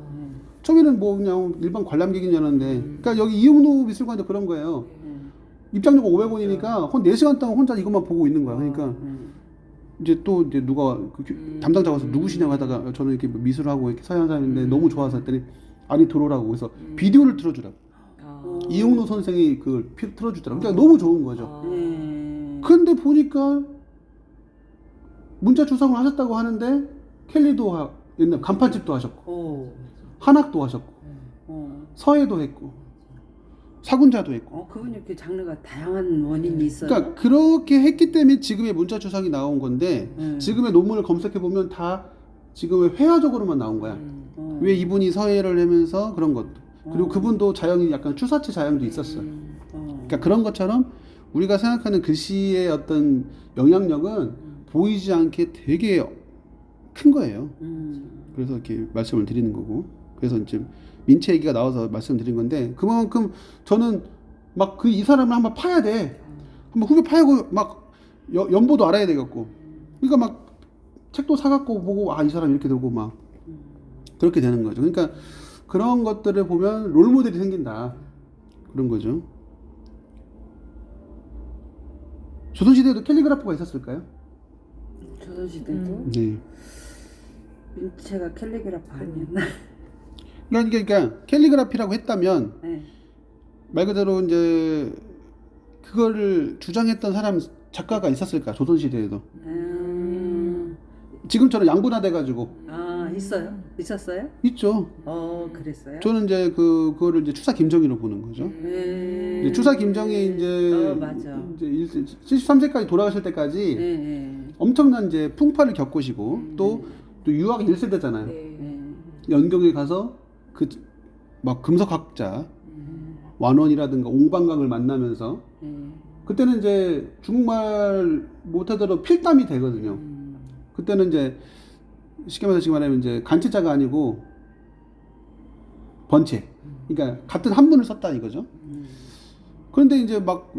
처음에는 뭐 그냥 일반 관람객인 줄 알았는데 그러니까 여기 이응루 미술관도 그런 거예요. 입장료가 500원이니까 4시간 동안 혼자 이것만 보고 있는 거야. 그러니까 이제 또 이제 누가 담당자 와서 누구시냐고 하다가 저는 이렇게 미술하고 이렇게 서양 사람인데 너무 좋아서 했더니 아니 들어오라고 그래서 비디오를 틀어주라고. 이응루 선생이 그걸 틀어주더라고. 그러니까 너무 좋은 거죠. 그런데 보니까 문자 주석을 하셨다고 하는데 켈리도 옛날 간판집도 하셨고 한학도 하셨고 서예도 했고 사군자도 했고. 그분 이렇게 장르가 다양한 원인이 있어요. 그러니까 그렇게 했기 때문에 지금의 문자 주석이 나온 건데 지금의 논문을 검색해 보면 다 지금 회화적으로만 나온 거야. 어. 왜 이분이 서예를 하면서 그런 것도. 그리고 그분도 자형이 약간 추사체 자형도 있었어. 그러니까 그런 것처럼 우리가 생각하는 글씨의 어떤 영향력은 보이지 않게 되게 큰 거예요. 그래서 이렇게 말씀을 드리는 거고. 그래서 이제 민체 얘기가 나와서 말씀드린 건데 그만큼 저는 막 그 이 사람을 한번 파야 돼. 한번 후배 파고 막 연보도 알아야 되겠고. 그러니까 막 책도 사갖고 보고 아 이 사람 이렇게 되고 막 그렇게 되는 거죠. 그러니까 그런 것들을 보면 롤 모델이 생긴다. 그런 거죠. 조선시대에도 캘리그라프가 있었을까요? 조선시대도 네. 민체가 캘리그라프 아니었나? 그러니까 캘리그라피라고 했다면 네. 말 그대로 이제 그거를 주장했던 사람 작가가 있었을까? 조선시대에도 지금처럼 양분화돼가지고 아 있었어요? 있죠. 그랬어요? 저는 이제 그거를 이제 추사 김정희로 보는 거죠. 이제 추사 김정희 이제 맞아. 이제 73세까지 돌아가실 때까지 네. 엄청난 이제 풍파를 겪으시고 또 유학 1세대잖아요. 연경에 가서 그 막 금속학자 완원이라든가 옹방강을 만나면서 그때는 이제 중국말 못하더라도 필담이 되거든요. 그때는 이제 쉽게 말해서 지금 말하면 이제 간체자가 아니고 번체. 그러니까 같은 한문을 썼다 이거죠. 그런데 이제 막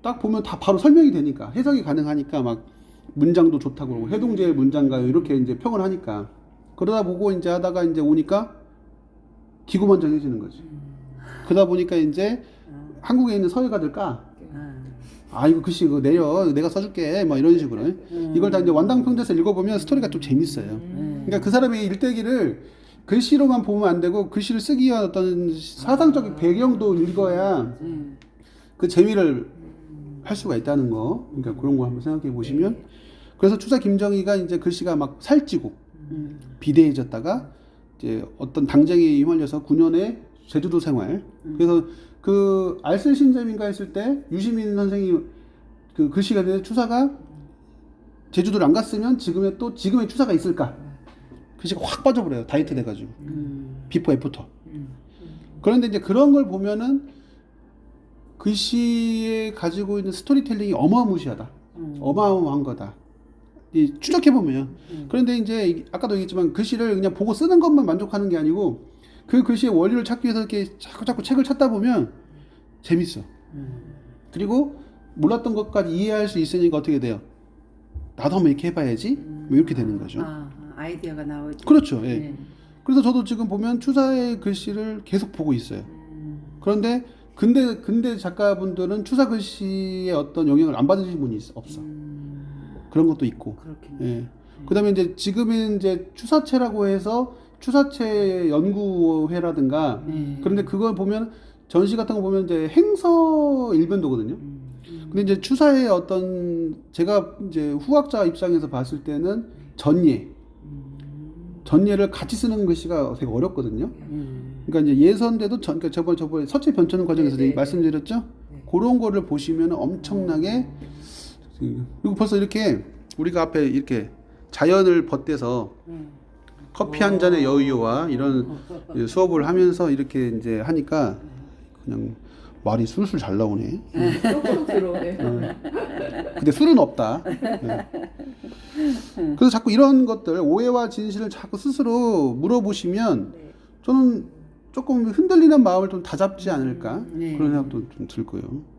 딱 보면 다 바로 설명이 되니까 해석이 가능하니까 막 문장도 좋다고 그러고 해동제의 문장가요 이렇게 이제 평을 하니까 그러다 보고 이제 하다가 이제 오니까 기고만장해지는 거지. 그러다 보니까 이제 한국에 있는 서예가들 이거 글씨 이거 내려 내가 써줄게 막 이런 식으로 이걸 다 이제 완당평대서 읽어보면 스토리가 좀 재밌어요. 그러니까 그 사람의 일대기를 글씨로만 보면 안 되고 글씨를 쓰기 위한 어떤 사상적인 배경도 읽어야 그 재미를 할 수가 있다는 거. 그러니까 그런 거 한번 생각해 보시면 그래서 추사 김정희가 이제 글씨가 막 살찌고 비대해졌다가 이제 어떤 당쟁에 휘말려서 9년의 제주도 생활. 그래서 그 알쓸신잼인가 했을 때 유시민 선생이 그 글씨가 되는 추사가 제주도를 안 갔으면 지금의 추사가 있을까? 글씨가 확 빠져버려요. 다이어트 돼가지고 비포 애프터. 그런데 이제 그런 걸 보면은 글씨에 가지고 있는 스토리텔링이 어마무시하다. 어마어마한 거다. 추적해 보면. 그런데 이제 아까도 얘기했지만 글씨를 그냥 보고 쓰는 것만 만족하는 게 아니고 그 글씨의 원리를 찾기 위해서 이렇게 자꾸 책을 찾다 보면 재밌어. 그리고 몰랐던 것까지 이해할 수 있으니까 어떻게 돼요? 나도 한번 이렇게 해봐야지. 뭐 이렇게 되는 거죠. 아이디어가 나오죠. 그렇죠. 예. 그래서 저도 지금 보면 추사의 글씨를 계속 보고 있어요. 그런데 근대 작가분들은 추사 글씨의 어떤 영향을 안 받으신 분이 없어. 그런 것도 있고. 그렇겠네. 예. 그다음에 이제 지금은 이제 추사체라고 해서 추사체 연구회라든가 그런데 그걸 보면 전시 같은 거 보면 이제 행서 일변도거든요. 근데 이제 추사의 어떤 제가 이제 후학자 입장에서 봤을 때는 전예를 같이 쓰는 글씨가 되게 어렵거든요. 그러니까 이제 예선대도 그러니까 저번에 서체 변천 과정에서 말씀드렸죠. 그런 거를 보시면 엄청나게 그리고 벌써 이렇게 우리가 앞에 이렇게 자연을 벗대서 커피 한 잔의 여유와 이런 수업을 하면서 이렇게 이제 하니까 그냥 말이 술술 잘 나오네. 똑똑 들어오네. 근데 술은 없다. 그래서 자꾸 이런 것들 오해와 진실을 자꾸 스스로 물어보시면 저는 조금 흔들리는 마음을 좀 다잡지 않을까 그런 생각도 좀 들고요.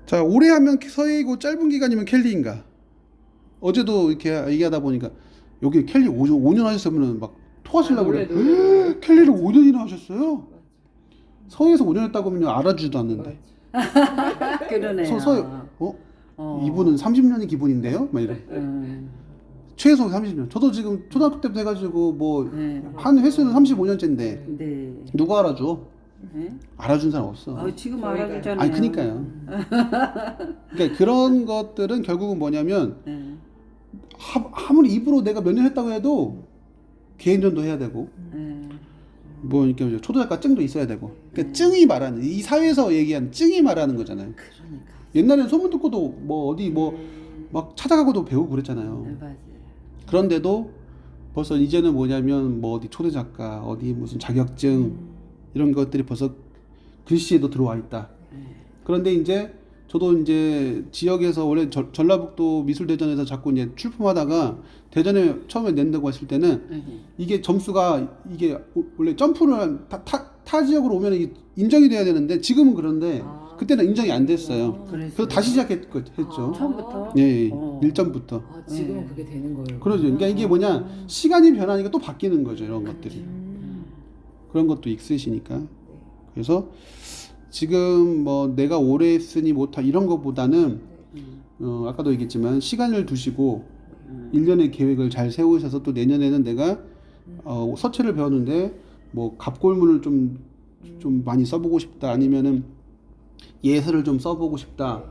자, 오래 하면 서예이고 짧은 기간이면 켈리인가? 어제도 이렇게 얘기하다 보니까 여기 켈리 5년 하셨으면 막 토하시려고 그래. 켈리를 5년이나 하셨어요? 서예에서 5년 했다고 하면 알아주지도 않는데. 그러네요. 서예 이분은 30년이 기본인데요? 막 이래. 최소 30년. 저도 지금 초등학교 때부터 해가지고 뭐 한 횟수는 35년째인데 누가 알아줘? 알아준 사람 없어. 지금 알아주잖아요. 아니 그니까요. 그러니까 그런 것들은 결국은 뭐냐면 아무리 입으로 내가 몇 년 했다고 해도 개인전도 해야 되고 뭐 이렇게 초도작가 증도 있어야 되고 그러니까 증이 말하는 이 사회에서 얘기한 증이 말하는 거잖아요. 그러니까. 옛날에는 소문 듣고도 뭐 어디 뭐 막 찾아가고도 배우고 그랬잖아요. 네, 맞아요. 그런데도 벌써 이제는 뭐냐면 뭐 어디 초대 작가, 어디 무슨 자격증 이런 것들이 벌써 글씨에도 들어와 있다. 그런데 이제 저도 이제 지역에서 원래 전라북도 미술대전에서 자꾸 이제 출품하다가 대전에 처음에 낸다고 했을 때는 네. 이게 점수가 이게 원래 점프를 타 지역으로 오면 이게 인정이 돼야 되는데 지금은 그런데 그때는 인정이 안 됐어요. 그래서 다시 시작했죠. 처음부터. 예, 어. 1점부터. 아, 지금은 그게 되는 거예요. 그러죠. 그러니까 이게 뭐냐 시간이 변하니까 또 바뀌는 거죠. 이런 것들이. 그런 것도 있으시니까. 그래서 지금 뭐 내가 오래 했으니 못하 이런 것보다는 아까도 얘기했지만 시간을 두시고 1년의 계획을 잘 세우셔서 또 내년에는 내가 서체를 배웠는데 뭐 갑골문을 좀 많이 써보고 싶다 아니면은 예서를 좀 써보고 싶다.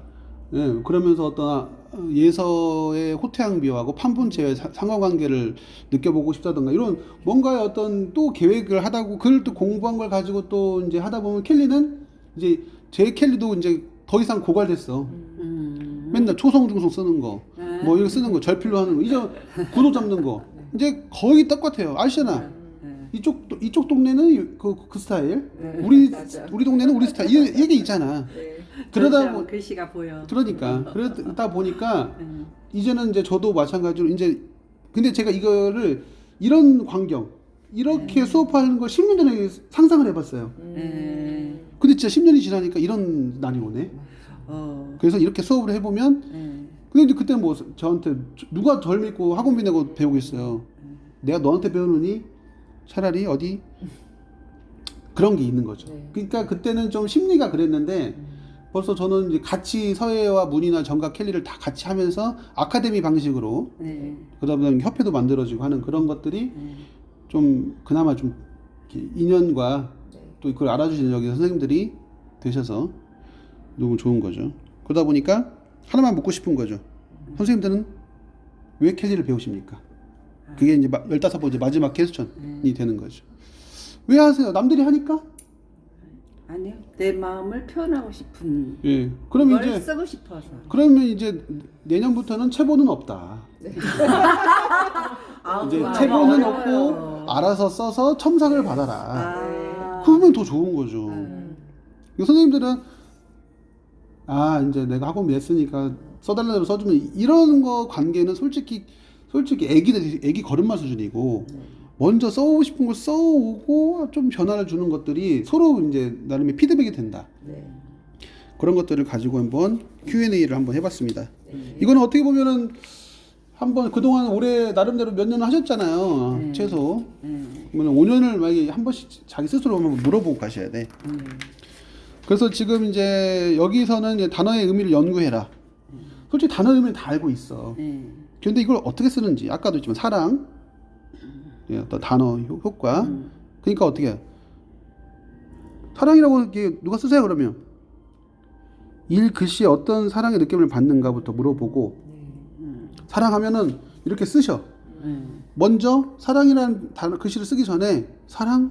예, 그러면서 어떤 예서의 호태양비하고 판본체의 상호관계를 느껴보고 싶다던가 이런 뭔가의 어떤 또 계획을 하다고 그걸 또 공부한 걸 가지고 또 이제 하다 보면 켈리는 이제 제 켈리도 이제 더 이상 고갈됐어. 맨날 초성 중성 쓰는 거, 뭐 이거 쓰는 거, 절필로 하는 거, 이제 구도 잡는 거 이제 거의 똑같아요. 아시잖아. 이쪽 동네는 그 스타일, 우리 동네는 우리 스타일 이게 있잖아. 그러다 보 글씨가 보여. 그러니까 그러다 보니까 이제는 이제 저도 마찬가지로 이제 근데 제가 이거를 이런 광경 이렇게 수업하는 걸 10년 전에 상상을 해봤어요. 근데 진짜 10년이 지나니까 이런 날이 오네. 그래서 이렇게 수업을 해보면 근데 이제 그때 뭐 저한테 누가 덜 믿고 학원비 내고 배우겠어요. 내가 너한테 배우느니 차라리 어디 그런 게 있는 거죠. 그러니까 그때는 좀 심리가 그랬는데 벌써 저는 이제 같이 서예와 문이나 정각 캘리를 다 같이 하면서 아카데미 방식으로 그다음에 협회도 만들어지고 하는 그런 것들이 좀 그나마 좀 인연과 또 그걸 알아주시는 여기 선생님들이 되셔서 너무 좋은 거죠. 그러다 보니까 하나만 묻고 싶은 거죠. 선생님들은 왜 캘리를 배우십니까? 그게 이제 15번째 마지막 퀘스천이 되는 거죠. 왜 하세요? 남들이 하니까? 아니요. 내 마음을 표현하고 싶은 예. 그러면 걸 이제 쓰고 싶어서. 그러면 이제 내년부터는 체본은 없다. 이제 체본은 없고 알아서 써서 첨삭을 받아라. 그러면 더 좋은 거죠. 선생님들은 이제 내가 학원 냈으니까 써달라는 대로 써주면 이런 거 관계는 솔직히 애기 걸음마 수준이고 먼저 써오고 싶은 걸 써오고 좀 변화를 주는 것들이 서로 이제 나름의 피드백이 된다. 그런 것들을 가지고 한번 Q&A를 한번 해봤습니다. 이거는 어떻게 보면은 한번 그동안 올해 나름대로 몇 년 하셨잖아요. 최소. 그러면 5년을 만약에 한 번씩 자기 스스로 한번 물어보고 가셔야 돼. 그래서 지금 이제 여기서는 이제 단어의 의미를 연구해라. 솔직히 단어의 의미를 다 알고 있어. 그런데 이걸 어떻게 쓰는지 아까도 했지만 사랑, 어떤 단어 효과. 그러니까 어떻게 해요? 사랑이라고 이렇게 누가 쓰세요 그러면 글씨에 어떤 사랑의 느낌을 받는가부터 물어보고 사랑하면은 이렇게 쓰셔. 먼저 사랑이라는 단어 글씨를 쓰기 전에 사랑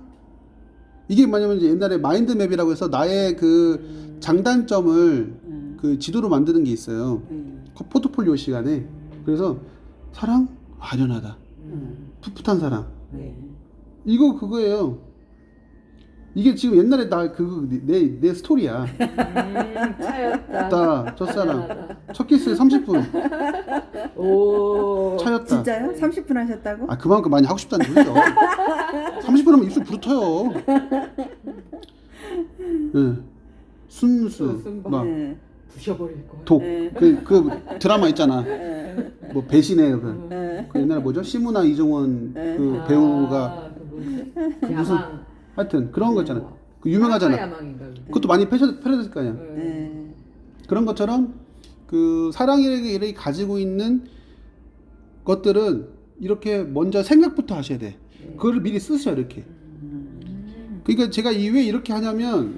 이게 뭐냐면 이제 옛날에 마인드맵이라고 해서 나의 그 장단점을 그 지도로 만드는 게 있어요. 포트폴리오 시간에. 그래서 사랑 아련하다. 풋풋한 사랑. 이거 그거예요. 이게 지금 옛날에 내 스토리야. 차였다. 나 첫사랑 첫 키스 30분 오. 차였다. 진짜요? 30분 하셨다고? 그만큼 많이 하고 싶다는 소리죠. 30분 하면 입술 부르터요. 네. 순수 순방. 막 부셔버릴 거. 독. 그 드라마 있잖아. 뭐 배신의 그 옛날에 뭐죠? 시무나 이종원 그 배우가 무슨 하여튼 그런 거 있잖아. 그 유명하잖아. 야망인가. 그것도 많이 패러디했을 거 아니야. 그런 것처럼 그 사랑이라는 가지고 있는 것들은 이렇게 먼저 생각부터 하셔야 돼. 그거를 미리 쓰셔 이렇게. 그러니까 제가 왜 이렇게 하냐면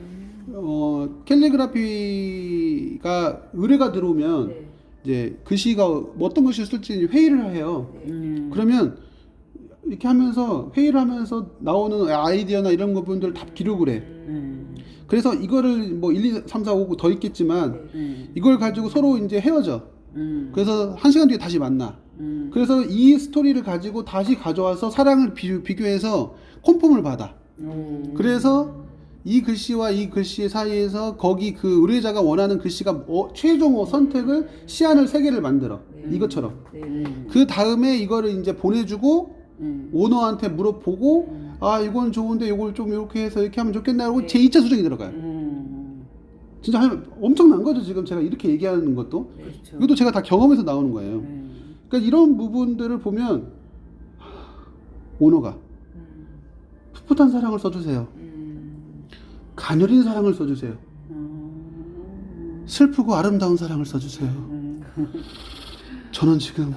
캘리그라피가 의뢰가 들어오면 이제 글씨가 어떤 글씨를 쓸지 회의를 해요. 그러면 이렇게 하면서 회의를 하면서 나오는 아이디어나 이런 부분들을 다 기록을 해. 그래서 이거를 뭐 1, 2, 3, 4, 5더 있겠지만 이걸 가지고 서로 이제 헤어져. 그래서 1시간 뒤에 다시 만나. 그래서 이 스토리를 가지고 다시 가져와서 사랑을 비교해서 콤폼을 받아. 그래서 이 글씨와 이 글씨 사이에서 거기 그 의뢰자가 원하는 글씨가 최종 선택을 시안을 3개를 만들어. 이것처럼. 그 다음에 이거를 이제 보내주고 오너한테 물어보고 아 이건 좋은데 이걸 좀 이렇게 해서 이렇게 하면 좋겠나 하고 제2차 수정이 들어가요. 진짜 엄청난 거죠. 지금 제가 이렇게 얘기하는 것도. 그렇죠. 이것도 제가 다 경험에서 나오는 거예요. 그러니까 이런 부분들을 보면 오너가 풋풋한 사랑을 써주세요. 가녀린 사랑을 써주세요. 슬프고 아름다운 사랑을 써주세요. 저는 지금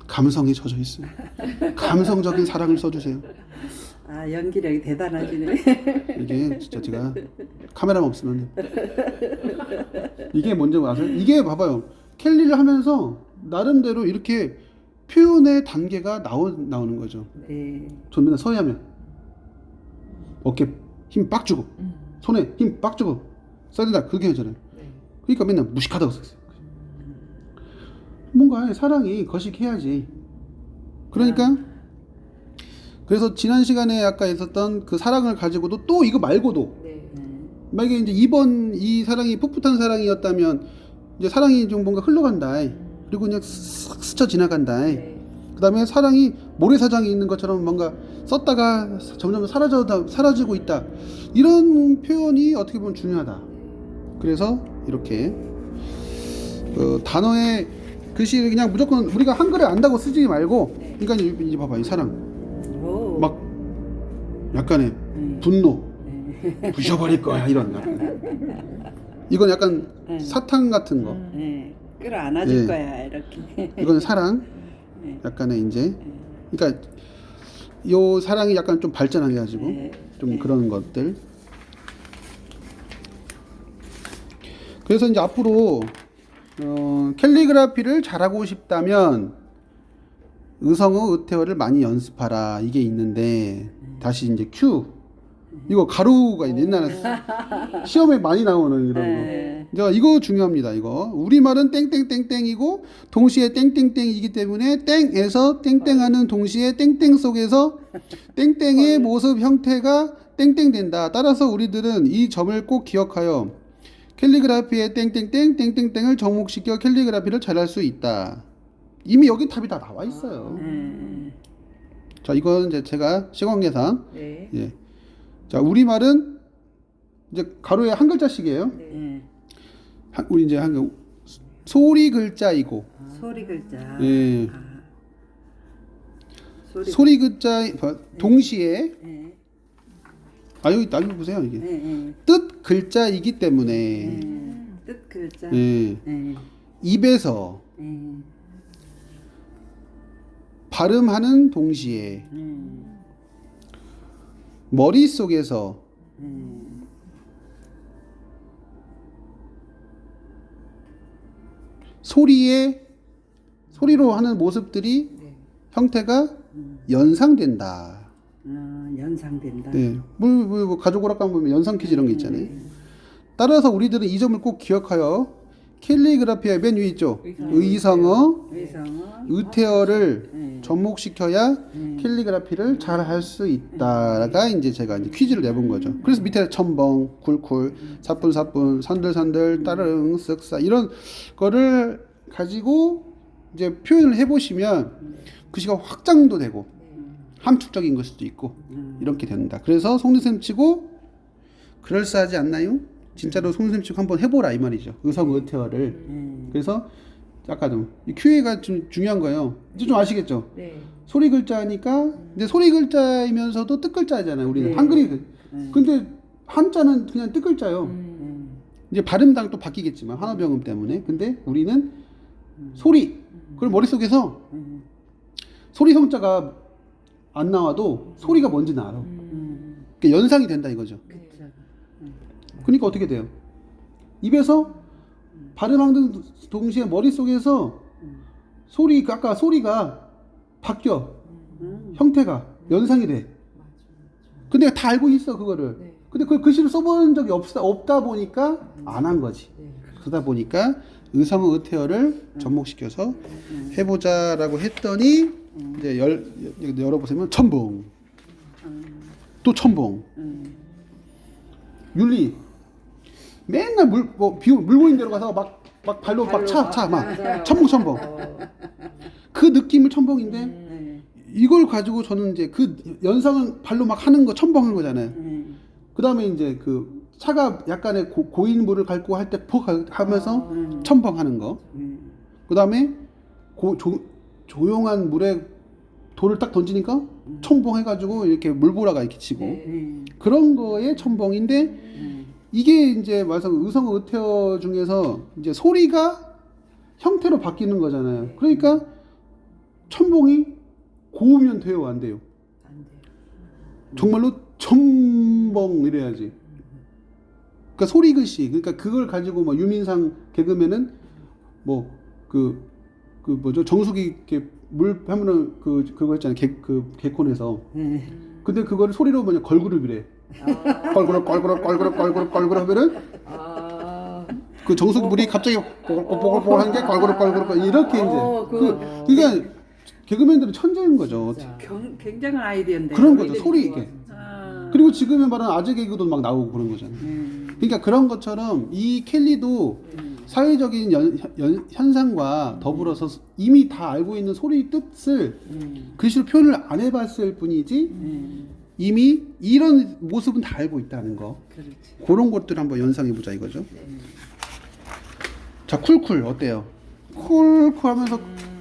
감성에 젖어 있어요. 감성적인 사랑을 써주세요. 아 연기력이 대단하시네. 이게 진짜 제가 카메라만 없으면 이게 뭔지 아세요? 이게 봐봐요. 켈리를 하면서 나름대로 이렇게 표현의 단계가 나오는 거죠. 네. 전 맨날 서해하면 어깨 힘 빡 주고 손에 힘 빡 주고 써야 된다 그렇게 하잖아요. 그러니까 맨날 무식하다고 썼어요. 뭔가 사랑이 거식해야지. 그러니까 그래서 지난 시간에 아까 있었던 그 사랑을 가지고도 또 이거 말고도 만약에 이제 이번 이 사랑이 풋풋한 사랑이었다면 이제 사랑이 좀 뭔가 흘러간다. 그리고 그냥 쓱 스쳐 지나간다. 그 다음에 사랑이 모래사장이 있는 것처럼 뭔가 썼다가 점점 사라지고 있다. 이런 표현이 어떻게 보면 중요하다. 그래서 이렇게 단어의 글씨를 그냥 무조건 우리가 한글을 안다고 쓰지 말고 그러니까 이제 봐봐 이 사랑 오. 막 약간의 분노 부셔버릴 거야 이런 약간. 이건 약간 사탕 같은 거. 네. 끌어안아줄 네. 거야 이렇게. 이건 사랑 약간의 이제 그러니까 요 사랑이 약간 좀 발전하게 가지고 좀 그런 것들. 그래서 이제 앞으로 캘리그라피를 잘하고 싶다면 의성어 의태어를 많이 연습하라 이게 있는데 다시 이제 Q 이거 가루가 옛날에 시험에 많이 나오는 이런 거. 이거 중요합니다. 이거 우리말은 땡땡땡땡이고 동시에 땡땡땡이기 때문에 땡에서 땡땡하는 동시에 땡땡 속에서 땡땡의 모습 형태가 땡땡된다. 따라서 우리들은 이 점을 꼭 기억하여 캘리그라피의 땡땡땡 땡땡땡을 접목시켜 캘리그라피를 잘할 수 있다. 이미 여기 답이 다 나와 있어요. 자, 이건 이제 제가 시공계상. 네. 예. 자, 우리말은 이제 가로에 한 글자씩이에요. 우리 이제 한 소리 글자이고. 소리 글자. 예. 아. 소리 글자 동시에 네. 여기 보세요 이게 네. 뜻 글자이기 때문에 뜻 글자. 예. 네. 입에서 발음하는 동시에 머릿속에서 소리로 하는 모습들이 형태가 연상된다. 연상된다. 네. 뭐 가족 오락관 보면 연상 퀴즈 이런 게 있잖아요. 따라서 우리들은 이 점을 꼭 기억하여 캘리그라피의 맨 위에 있죠. 의성어, 의태어를 접목시켜야 캘리그라피를 잘 할 수 있다가 이제 제가 이제 퀴즈를 내본 거죠. 그래서 밑에 첨벙, 굴굴, 사뿐사뿐, 산들산들, 따릉, 쓱싸 이런 거를 가지고 이제 표현을 해보시면 글씨가 확장도 되고 함축적인 걸 수도 있고 이렇게 된다. 그래서 송선생 치고 그럴싸하지 않나요? 진짜로 송선생 치고 한번 해보라 이 말이죠. 의성 의태어를. 그래서 아까도 이 QA가 좀 중요한 거예요. 이제 좀 아시겠죠? 네. 소리 글자니까 근데 소리 글자이면서도 뜻 글자잖아요. 우리는 한글이 근데 한자는 그냥 뜻 글자요. 이제 발음당 또 바뀌겠지만 한어병음 때문에. 근데 우리는 소리 그걸 머릿속에서 소리 성자가 안 나와도 소리가 뭔지는 알아. 그러니까 연상이 된다 이거죠. 그러니까 어떻게 돼요? 입에서 발음하는 동시에 머릿속에서 아까 소리가 바뀌어. 형태가 연상이 돼. 근데 다 알고 있어 그거를. 근데 그 글씨를 써본 적이 없다 보니까 안 한 거지. 그러다 보니까 의성어 의태어를 접목시켜서 해보자라고 했더니 이제 열어보시면 첨봉, 또 첨봉, 윤리 맨날 물고인 데로 가서 막 발로 막 차 막 첨봉 그 느낌을 첨봉인데 네. 이걸 가지고 저는 이제 그 연상은 발로 막 하는 거 첨벙한 거잖아요. 그 다음에 이제 그 차가 약간의 고인 물을 밟고 할 때 폭 하면서 첨벙하는 거. 그 다음에 조용한 물에 돌을 딱 던지니까 첨벙해가지고 이렇게 물보라가 이렇게 치고 그런 거에 첨벙인데 이게 이제 말씀 의성어 의태어 중에서 이제 소리가 형태로 바뀌는 거잖아요. 그러니까 첨벙이 고우면 돼요, 안 돼요? 안 돼요. 정말로 첨벙 이래야지. 그러니까 소리 글씨. 그러니까 그걸 가지고 뭐 유민상 개그맨은 뭐 그 뭐죠? 정수기 이렇게 물 하면은 그거 했잖아요. 개콘에서. 근데 그거를 소리로 뭐냐 걸그룹이래. 걸그룹 하면은 그 정수기 물이 갑자기 뽀글뽀글 하는 게 걸그룹 이렇게 이제 그러니까 개그맨들은 천재인 거죠. 굉장한 아이디어인데. 그런 거죠. 소리 이게. 아. 그리고 지금에 말하는 아재 개그도 막 나오고 그런 거잖아요. 그러니까 그런 것처럼 이 켈리도 사회적인 현상과 더불어서 이미 다 알고 있는 소리 뜻을 글씨로 표현을 안 해봤을 뿐이지 이미 이런 모습은 다 알고 있다는 거. 그렇지. 그런 것들 한번 연상해보자 이거죠. 자, 쿨쿨 어때요? 쿨쿨 하면서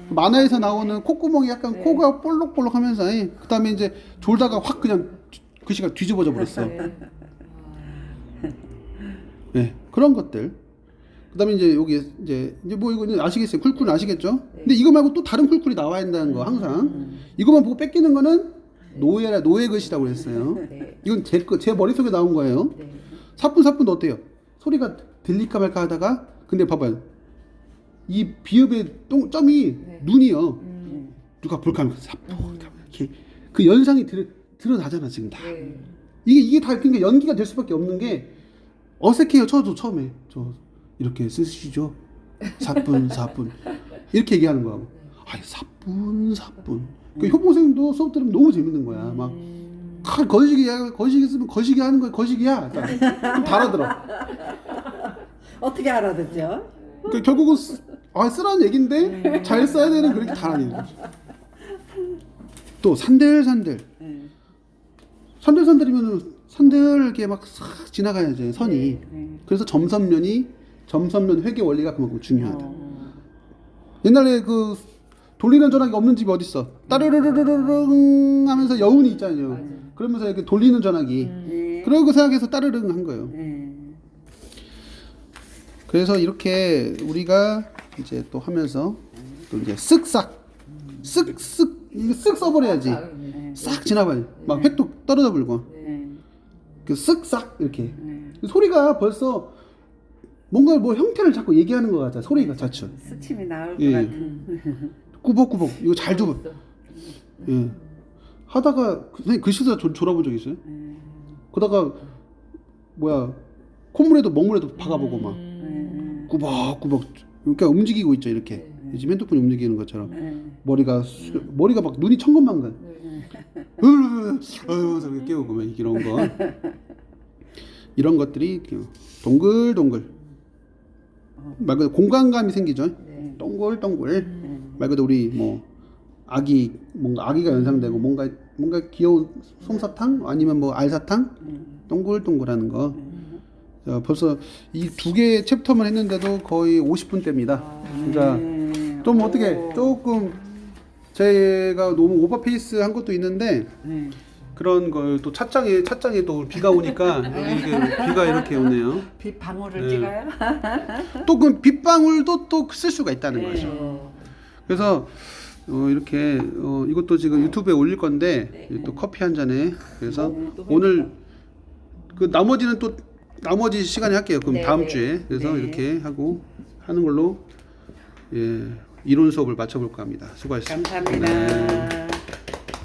만화에서 나오는 콧구멍이 약간 코가 볼록볼록 하면서 그 다음에 이제 졸다가 확 그냥 글씨가 뒤집어져 버렸어. 네, 그런 것들. 그 다음에 이제 여기 이제 뭐 이거 아시겠어요? 쿨쿨은 아시겠죠? 근데 이거 말고 또 다른 쿨쿨이 나와야 된다는 거 항상. 이거만 보고 뺏기는 거는 노예 글씨라고 그랬어요. 이건 제 머릿속에 나온 거예요. 사뿐사뿐도 어때요? 소리가 들릴까 말까 하다가 근데 봐봐요. 이 비읍의 점이 눈이요. 누가 볼까 하면 사뿐 이렇게 그 연상이 드러나잖아 지금 다. 이게 다 그러니까 연기가 될 수밖에 없는 게 어색해요. 저도 처음에 저 이렇게 쓰시죠. 사뿐 이렇게 얘기하는 거하고 아이 사뿐 그 효보생도 수업 들으면 너무 재밌는 거야. 막 거시기 쓰면 거시기 하는 거야. 거시기야. 그럼 다 알아들어. 어떻게 알아듣죠? 그러니까 결국은 쓰라는 얘긴데 잘 써야 되는 그렇게 다라는 거죠. 또 산들산들. 산들산들이면은 산들게 막 싹 지나가야지 선이. 그래서 점선면 회계 원리가 그만큼 중요하다. 옛날에 그 돌리는 전화기가 없는 집이 어디 있어? 따르르르르릉 하면서 여운이 있잖아요. 그러면서 이렇게 돌리는 전화기. 그러고 생각해서 따르릉 한 거예요. 그래서 이렇게 우리가 이제 또 하면서 또 이제 쓱싹 이거 쓱 써버려야지. 싹 지나봐요. 막 획도 떨어져 불고. 그 쓱싹 이렇게. 소리가 벌써 뭔가 뭐 형태를 자꾸 얘기하는 것 같아. 소리가 자체. 스침이 나올 것 예. 같은. 꾸벅꾸벅 이거 잘 줘. 예. 하다가 선생님 글씨도 졸아본 적 있어요? 그러다가 뭐야 콧물에도 먹물에도 박아보고 막 꾸벅꾸벅 그러니까 움직이고 있죠 이렇게. 지금 핸드폰이 움직이는 것처럼 머리가 막 눈이 천근만근. 저렇게 깨우고 막 이런 거. 이런 것들이 동글동글 말 그대로 공간감이 생기죠. 동글동글 말 그대로 우리 뭐 아기가 연상되고 뭔가 귀여운 솜사탕 아니면 뭐 알사탕 동글동글하는 거. 자, 벌써 이 두 개의 챕터만 했는데도 거의 50분대입니다. 자, 좀 어떻게 조금 제가 너무 오버페이스 한 것도 있는데 그런 걸 또 찻장에 또 비가 오니까 여기 비가 이렇게 오네요. 빗방울을 찍어요? 또 그 빗방울도 또 쓸 수가 있다는 거죠. 그래서 이렇게 이것도 지금 유튜브에 올릴 건데 또 커피 한 잔에 그래서 오늘 그 나머지는 또 나머지 시간에 할게요. 그럼 다음 주에 그래서 이렇게 하고 하는 걸로 이론 수업을 마쳐볼까 합니다. 수고하셨습니다. 감사합니다.